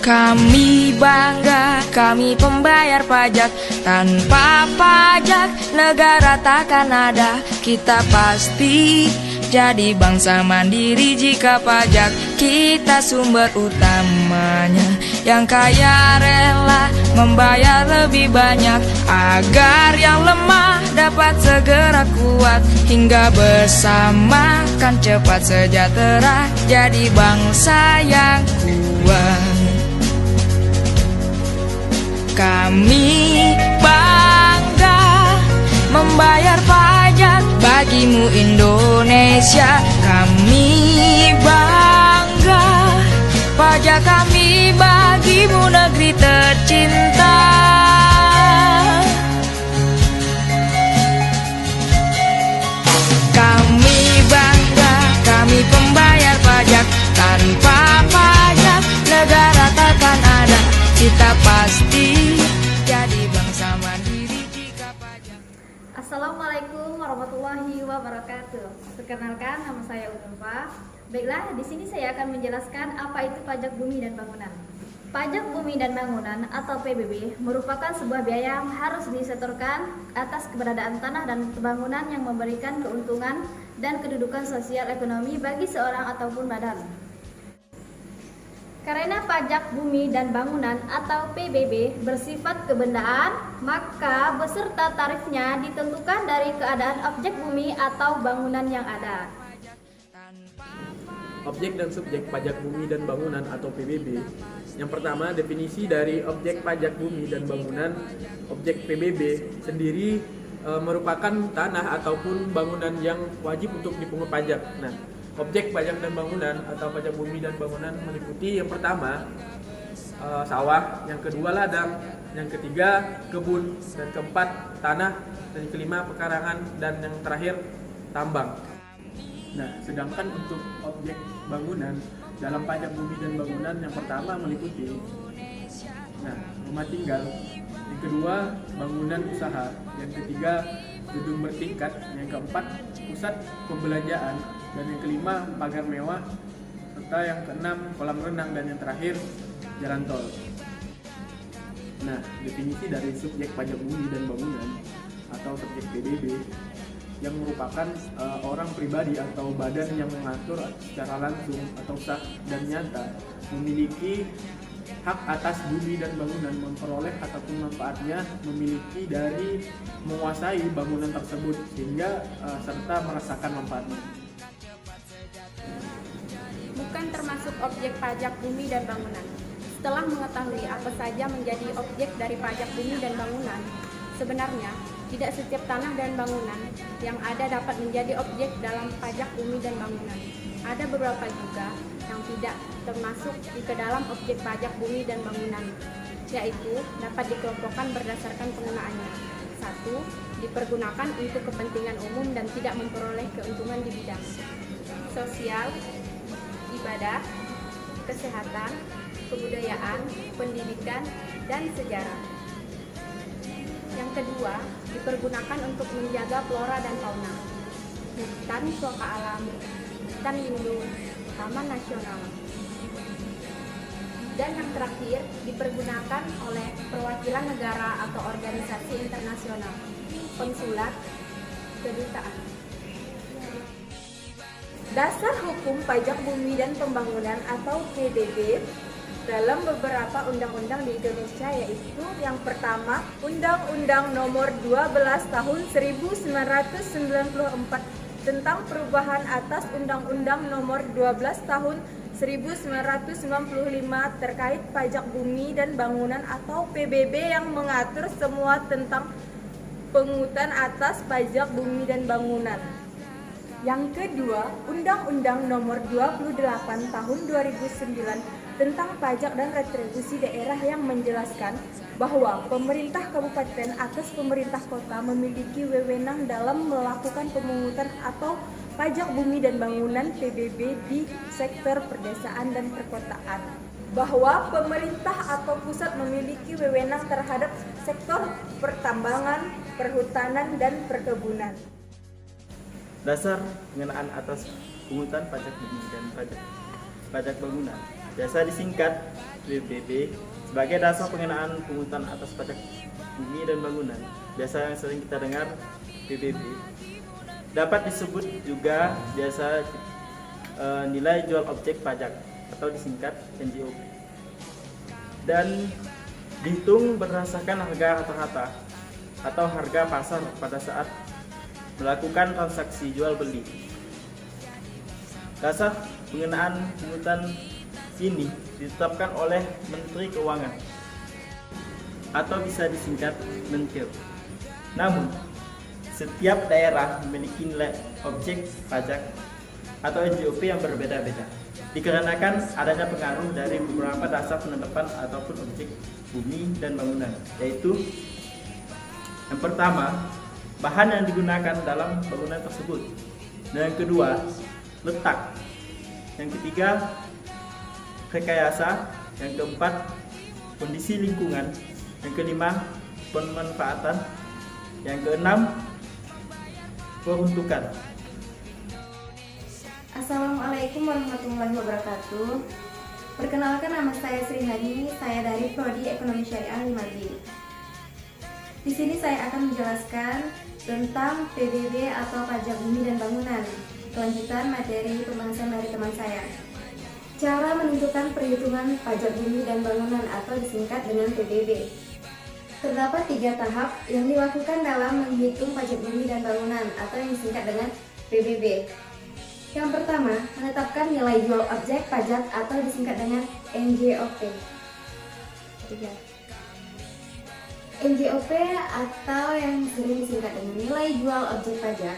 Kami bangga, kami pembayar pajak. Tanpa pajak, negara takkan ada. Kita pasti jadi bangsa mandiri jika pajak kita sumber utamanya. Yang kaya rela membayar lebih banyak agar yang lemah dapat segera kuat. Hingga bersama kan cepat sejahtera, jadi bangsa yang kuat. Kami bangga membayar pajak bagimu Indonesia. Kami bangga pajak kami bagimu negeri tercinta. Kami bangga, kami pembayar pajak. Tanpa pajak negara takkan ada. Kita pasti jadi bangsa mandiri jika pajak. Assalamualaikum warahmatullahi wabarakatuh. Perkenalkan, nama saya Unfa. Baiklah, di sini saya akan menjelaskan apa itu pajak bumi dan bangunan. Pajak bumi dan bangunan atau PBB merupakan sebuah biaya yang harus disetorkan atas keberadaan tanah dan bangunan yang memberikan keuntungan dan kedudukan sosial ekonomi bagi seorang ataupun badan. Karena pajak bumi dan bangunan atau PBB bersifat kebendaan, maka beserta tarifnya ditentukan dari keadaan objek bumi atau bangunan yang ada. Objek dan subjek pajak bumi dan bangunan atau PBB. Yang pertama, definisi dari objek pajak bumi dan bangunan. Objek PBB sendiri merupakan tanah ataupun bangunan yang wajib untuk dipungut pajak. Nah, objek pajak dan bangunan atau pajak bumi dan bangunan meliputi yang pertama sawah, yang kedua ladang, yang ketiga kebun, dan keempat tanah, dan yang kelima pekarangan, dan yang terakhir tambang. Nah, sedangkan untuk objek bangunan dalam pajak bumi dan bangunan yang pertama meliputi rumah tinggal, yang kedua bangunan usaha, yang ketiga gedung bertingkat, yang keempat pusat pembelanjaan, dan yang kelima pagar mewah, serta yang keenam kolam renang, dan yang terakhir jalan tol. Nah, definisi dari subjek pajak bumi dan bangunan atau subjek PBB yang merupakan orang pribadi atau badan yang mengatur secara langsung atau sah dan nyata memiliki hak atas bumi dan bangunan, memperoleh ataupun manfaatnya, memiliki dari menguasai bangunan tersebut sehingga serta merasakan manfaatnya. Bukan termasuk objek pajak bumi dan bangunan. Setelah mengetahui apa saja menjadi objek dari pajak bumi dan bangunan, sebenarnya tidak setiap tanah dan bangunan yang ada dapat menjadi objek dalam pajak bumi dan bangunan. Ada beberapa juga yang tidak termasuk ke dalam objek pajak bumi dan bangunan, yaitu dapat dikelompokkan berdasarkan penggunaannya. 1. Dipergunakan untuk kepentingan umum dan tidak memperoleh keuntungan di bidang sosial, ibadah, kesehatan, kebudayaan, pendidikan, dan sejarah. Yang kedua, dipergunakan untuk menjaga flora dan fauna, hutan suaka alam, hutan lindung, taman nasional. Dan yang terakhir, dipergunakan oleh perwakilan negara atau organisasi internasional, konsulat, kedutaan. Dasar hukum pajak bumi dan pembangunan atau PBB dalam beberapa undang-undang di Indonesia, yaitu yang pertama Undang-Undang Nomor 12 Tahun 1994 tentang perubahan atas Undang-Undang Nomor 12 Tahun 1995 terkait pajak bumi dan bangunan atau PBB yang mengatur semua tentang pungutan atas pajak bumi dan bangunan. Yang kedua, Undang-Undang Nomor 28 Tahun 2009 tentang pajak dan retribusi daerah yang menjelaskan bahwa pemerintah kabupaten atas pemerintah kota memiliki wewenang dalam melakukan pemungutan atau pajak bumi dan bangunan PBB di sektor perdesaan dan perkotaan. Bahwa pemerintah atau pusat memiliki wewenang terhadap sektor pertambangan, perhutanan, dan perkebunan. Dasar pengenaan atas pungutan pajak bumi dan pajak bangunan biasa disingkat PBB sebagai dasar pengenaan pungutan atas pajak bumi dan bangunan, biasa yang sering kita dengar PBB, dapat disebut juga biasa nilai jual objek pajak atau disingkat NJOP, dan dihitung berdasarkan harga rata-rata atau harga pasar pada saat melakukan transaksi jual beli. Dasar pengenaan pungutan ini ditetapkan oleh Menteri Keuangan atau bisa disingkat Menkeu. Namun, setiap daerah memiliki nilai objek pajak atau NJOP yang berbeda-beda, dikarenakan adanya pengaruh dari beberapa dasar penetapan ataupun objek bumi dan bangunan, yaitu yang pertama, bahan yang digunakan dalam bangunan tersebut, dan yang kedua, letak, yang ketiga, rekayasa, yang keempat, kondisi lingkungan, yang kelima, pemanfaatan, yang keenam, peruntukan. Assalamualaikum warahmatullahi wabarakatuh. Perkenalkan, nama saya Sri Hani, saya dari Prodi Ekonomi Syariah 5G. Di sini saya akan menjelaskan tentang PBB atau pajak bumi dan bangunan. Kelanjutan materi pembahasan dari teman saya. Cara menentukan perhitungan pajak bumi dan bangunan atau disingkat dengan PBB. Terdapat 3 tahap yang dilakukan dalam menghitung pajak bumi dan bangunan atau yang disingkat dengan PBB. Yang pertama, menetapkan nilai jual objek pajak atau disingkat dengan NJOP. NJOP atau yang sering disingkat dengan nilai jual objek pajak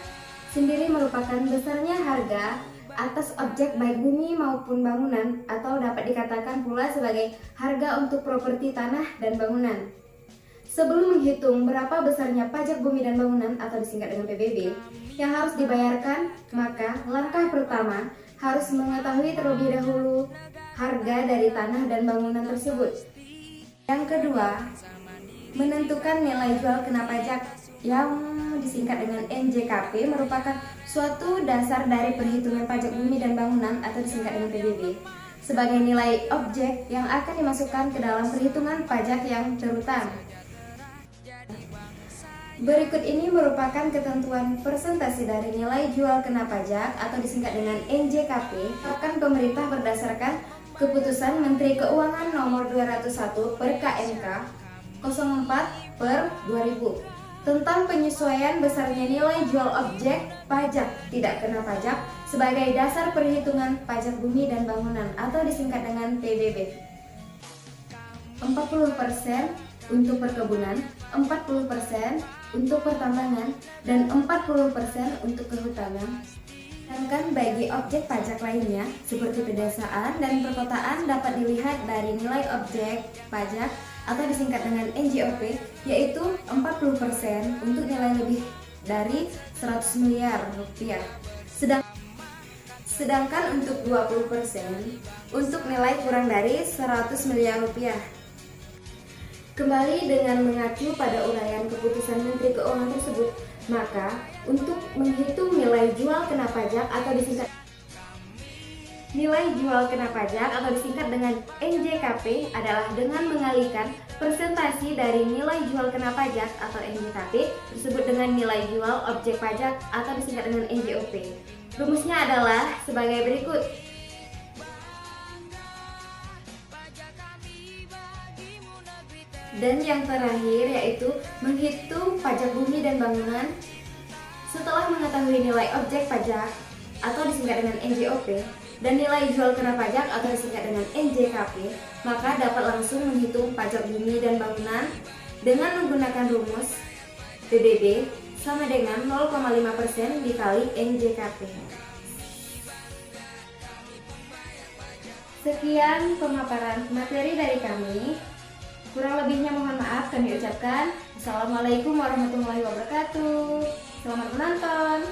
sendiri merupakan besarnya harga atas objek baik bumi maupun bangunan, atau dapat dikatakan pula sebagai harga untuk properti tanah dan bangunan. Sebelum menghitung berapa besarnya pajak bumi dan bangunan atau disingkat dengan PBB yang harus dibayarkan, maka langkah pertama harus mengetahui terlebih dahulu harga dari tanah dan bangunan tersebut. Yang kedua, menentukan nilai jual kena pajak yang disingkat dengan NJKP merupakan suatu dasar dari perhitungan pajak bumi dan bangunan atau disingkat dengan PBB sebagai nilai objek yang akan dimasukkan ke dalam perhitungan pajak yang terutang. Berikut ini merupakan ketentuan persentase dari nilai jual kena pajak atau disingkat dengan NJKP akan pemerintah berdasarkan Keputusan Menteri Keuangan Nomor 201 per KMK 04/2000 tentang penyesuaian besarnya nilai jual objek pajak tidak kena pajak sebagai dasar perhitungan pajak bumi dan bangunan atau disingkat dengan PBB. 40% untuk perkebunan, 40% untuk pertambangan, dan 40% untuk kehutanan. Sedangkan bagi objek pajak lainnya seperti pedesaan dan perkotaan dapat dilihat dari nilai objek pajak atau disingkat dengan NJOP, yaitu 40% untuk nilai lebih dari 100 miliar rupiah. Sedangkan untuk 20% untuk nilai kurang dari 100 miliar rupiah. Kembali dengan mengacu pada uraian Keputusan Menteri Keuangan tersebut, maka untuk menghitung nilai jual kena pajak atau disingkat dengan NJKP adalah dengan mengalihkan persentase dari nilai jual kena pajak atau NJKP tersebut dengan nilai jual objek pajak atau disingkat dengan NJOP. Rumusnya adalah sebagai berikut. Dan yang terakhir yaitu menghitung pajak bumi dan bangunan. Setelah mengetahui nilai objek pajak atau disingkat dengan NJOP dan nilai jual kena pajak atau disingkat dengan NJKP, maka dapat langsung menghitung pajak bumi dan bangunan dengan menggunakan rumus PBB sama dengan 0,5% dikali NJKP. Sekian pemaparan materi dari kami. Kurang lebihnya mohon maaf kami ucapkan. Assalamualaikum warahmatullahi wabarakatuh. Selamat menonton.